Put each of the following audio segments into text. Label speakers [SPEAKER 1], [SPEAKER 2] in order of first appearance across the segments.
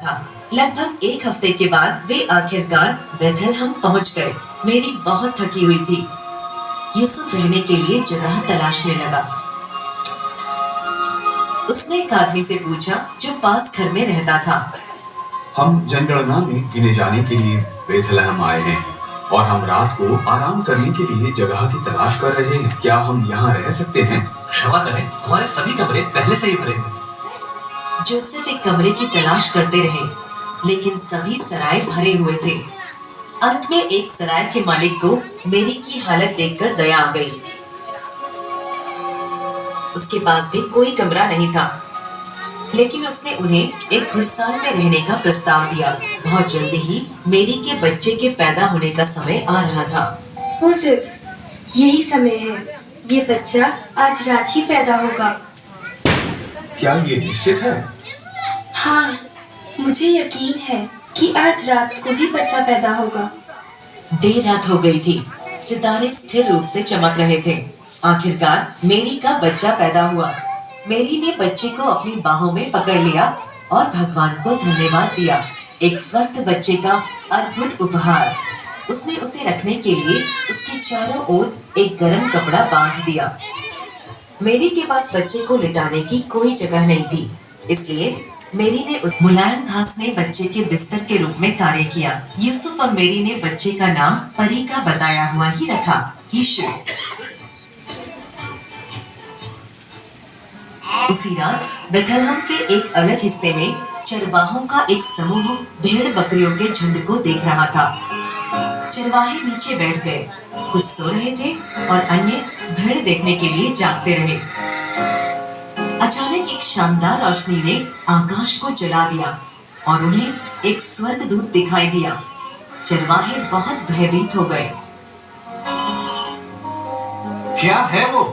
[SPEAKER 1] था। लगभग एक हफ्ते के बाद वे आखिरकार बेथलहम पहुंच गए। मेरी बहुत थकी हुई थी। यूसुफ रहने के लिए जगह तलाशने लगा। उसने एक आदमी से पूछा जो पास घर में रहता था।
[SPEAKER 2] हम जनगणना में गिने जाने के लिए बेथलहम आए हैं और हम रात को आराम करने के लिए जगह की तलाश कर रहे हैं। क्या हम यहाँ रह सकते हैं?
[SPEAKER 3] क्षमा करें, हमारे सभी कमरे पहले से ही भरे हैं।
[SPEAKER 1] जोसेफ एक कमरे की तलाश करते रहे, लेकिन सभी सराय भरे हुए थे। अंत में एक सराय के मालिक को मेरी की हालत देखकर दया आ गई। उसके पास भी कोई कमरा नहीं था, लेकिन उसने उन्हें एक घुड़साल में रहने का प्रस्ताव दिया। बहुत जल्दी ही मेरी के बच्चे के पैदा होने का समय आ रहा था।
[SPEAKER 4] सिर्फ यही समय है, ये बच्चा आज रात ही पैदा होगा।
[SPEAKER 2] क्या ये निश्चित है?
[SPEAKER 4] हाँ, मुझे यकीन है कि आज रात को ही बच्चा पैदा होगा।
[SPEAKER 1] देर रात हो गई थी। सितारे स्थिर रूप से चमक रहे थे। आखिरकार मेरी का बच्चा पैदा हुआ। मेरी ने बच्चे को अपनी बाहों में पकड़ लिया और भगवान को धन्यवाद दिया। एक स्वस्थ बच्चे का अद्भुत उपहार। उसने उसे रखने के लिए उसके चारों ओर एक गर्म कपड़ा बांध दिया। मेरी के पास बच्चे को लिटाने की कोई जगह नहीं थी, इसलिए मेरी ने उस मुलायम घास ने बच्चे के बिस्तर के रूप में कार्य किया। यूसुफ और मेरी ने बच्चे का नाम परी का बताया हुआ ही रखा, यीशु। उसी रात बेथलहम के एक अलग हिस्से में चरवाहों का एक समूह भेड़ बकरियों के झुंड को देख रहा था। चरवाहे नीचे बैठ गए, कुछ सो रहे थे और अन्य भेड़ देखने के लिए जागते रहे। अचानक एक शानदार रोशनी ने आकाश को जला दिया और उन्हें एक स्वर्गदूत दिखाई दिया। चरवाहे बहुत भयभीत हो गए।
[SPEAKER 2] क्या है वो?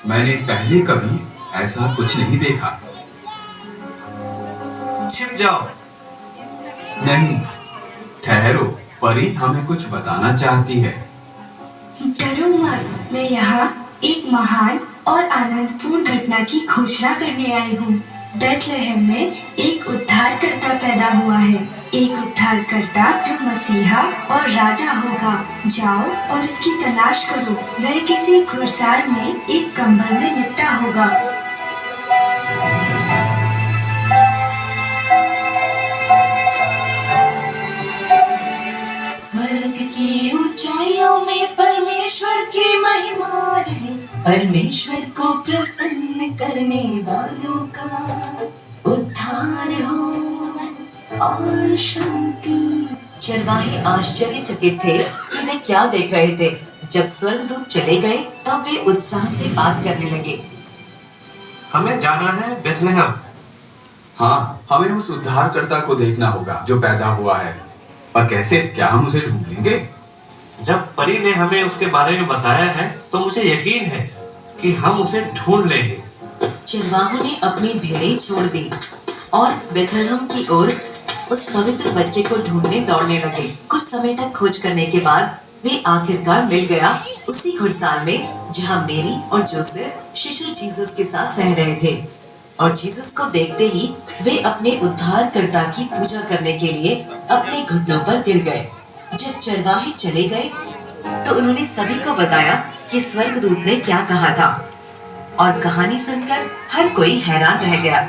[SPEAKER 2] मैंने पहले कभी ऐसा कुछ नहीं देखा।
[SPEAKER 3] छिप जाओ।
[SPEAKER 2] नहीं, ठहरो, परी हमें कुछ बताना चाहती है।
[SPEAKER 4] डरो मत, मैं यहाँ एक महान और आनंदपूर्ण घटना की घोषणा करने आई हूँ। बेथलेहम में एक उद्धारकर्ता पैदा हुआ है, एक उद्धारकर्ता जो मसीहा और राजा होगा। जाओ और इसकी तलाश करो। वह किसी घुड़साल में एक कंबल में लिपटा होगा।
[SPEAKER 1] स्वर्ग की ऊंचाइयों में परमेश्वर की महिमा रहे, परमेश्वर को प्रसन्न करने वालों का उद्धार हो और शांति। चरवाहे आश्चर्यचकित थे कि वे क्या देख रहे थे। जब स्वर्गदूत चले गए तब वे उत्साह से बात करने लगे।
[SPEAKER 3] हमें जाना है बेथलेहम।
[SPEAKER 2] हाँ, हमें उस उद्धारकर्ता को देखना होगा जो पैदा हुआ है। पर कैसे? क्या हम उसे ढूंढ लेंगे?
[SPEAKER 3] जब परी ने हमें उसके बारे में बताया है तो मुझे यकीन है कि हम उसे ढूंढ लेंगे।
[SPEAKER 1] चरवाहों ने अपनी भेड़ें छोड़ दी और बेथलहम की ओर उस पवित्र बच्चे को ढूंढने दौड़ने लगे। कुछ समय तक खोज करने के बाद वे आखिरकार मिल गया उसी घुड़साल में जहां मेरी और जोसेफ शिशु जीसस के साथ रह रहे थे। और जीसस को देखते ही वे अपने उद्धारकर्ता की पूजा करने के लिए अपने घुटनों पर गिर गए। जब चरवाहे चले गए तो उन्होंने सभी को बताया कि स्वर्गदूत ने क्या कहा था, और कहानी सुनकर हर कोई हैरान रह गया।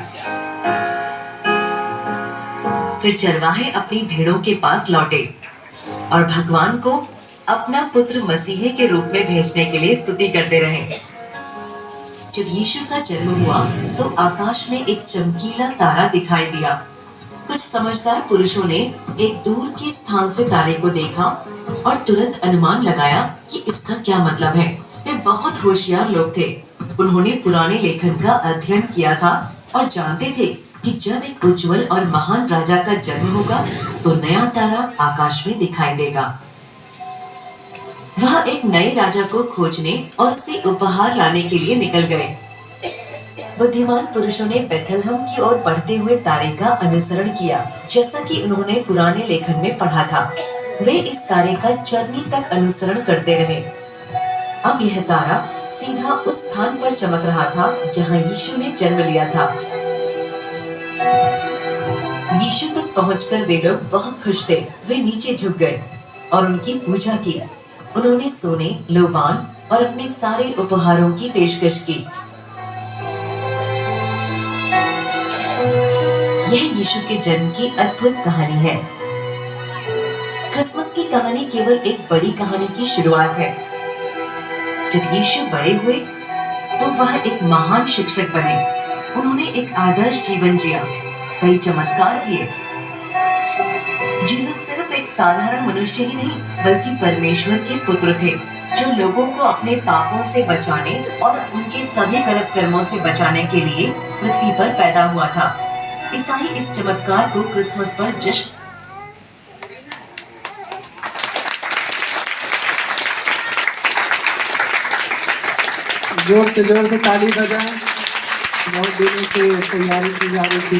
[SPEAKER 1] फिर चरवाहे अपनी भेड़ों के पास लौटे और भगवान को अपना पुत्र मसीह के रूप में भेजने के लिए स्तुति करते रहे। जब यीशु का जन्म हुआ तो आकाश में एक चमकीला तारा दिखाई दिया। कुछ समझदार पुरुषों ने एक दूर के स्थान से तारे को देखा और तुरंत अनुमान लगाया कि इसका क्या मतलब है। वे बहुत होशियार लोग थे। उन्होंने पुराने लेखन का अध्ययन किया था और जानते थे कि जब एक उज्जवल और महान राजा का जन्म होगा तो नया तारा आकाश में दिखाई देगा। वह एक नए राजा को खोजने और उसे उपहार लाने के लिए निकल गए। बुद्धिमान पुरुषों ने बेथलहम की ओर बढ़ते हुए तारे का अनुसरण किया, जैसा कि उन्होंने पुराने लेखन में पढ़ा था। वे इस तारे का चरनी तक अनुसरण करते रहे। अब यह तारा सीधा उस स्थान पर चमक रहा था जहां यीशु ने जन्म लिया था। यीशु तक पहुंचकर वे लोग बहुत खुश थे। वे नीचे झुक गए और उनकी पूजा की। उन्होंने सोने, लोबान और अपने सारे उपहारों की पेशकश की। यह यीशु के जन्म की अद्भुत कहानी है। क्रिसमस की कहानी केवल एक बड़ी कहानी की शुरुआत है। जब यीशु बड़े हुए तो वह एक महान शिक्षक बने। उन्होंने एक आदर्श जीवन जिया, कई चमत्कार किए। जीसस सिर्फ एक साधारण मनुष्य ही नहीं बल्कि परमेश्वर के पुत्र थे, जो लोगों को अपने पापों से बचाने और उनके सभी गलत कर्मों से बचाने के लिए पृथ्वी पर पैदा हुआ था। ईसाई इस चमत्कार को क्रिसमस पर जश्न
[SPEAKER 5] जोर से ताली बजाएं। बहुत दिनों से तैयारी की जा रही थी।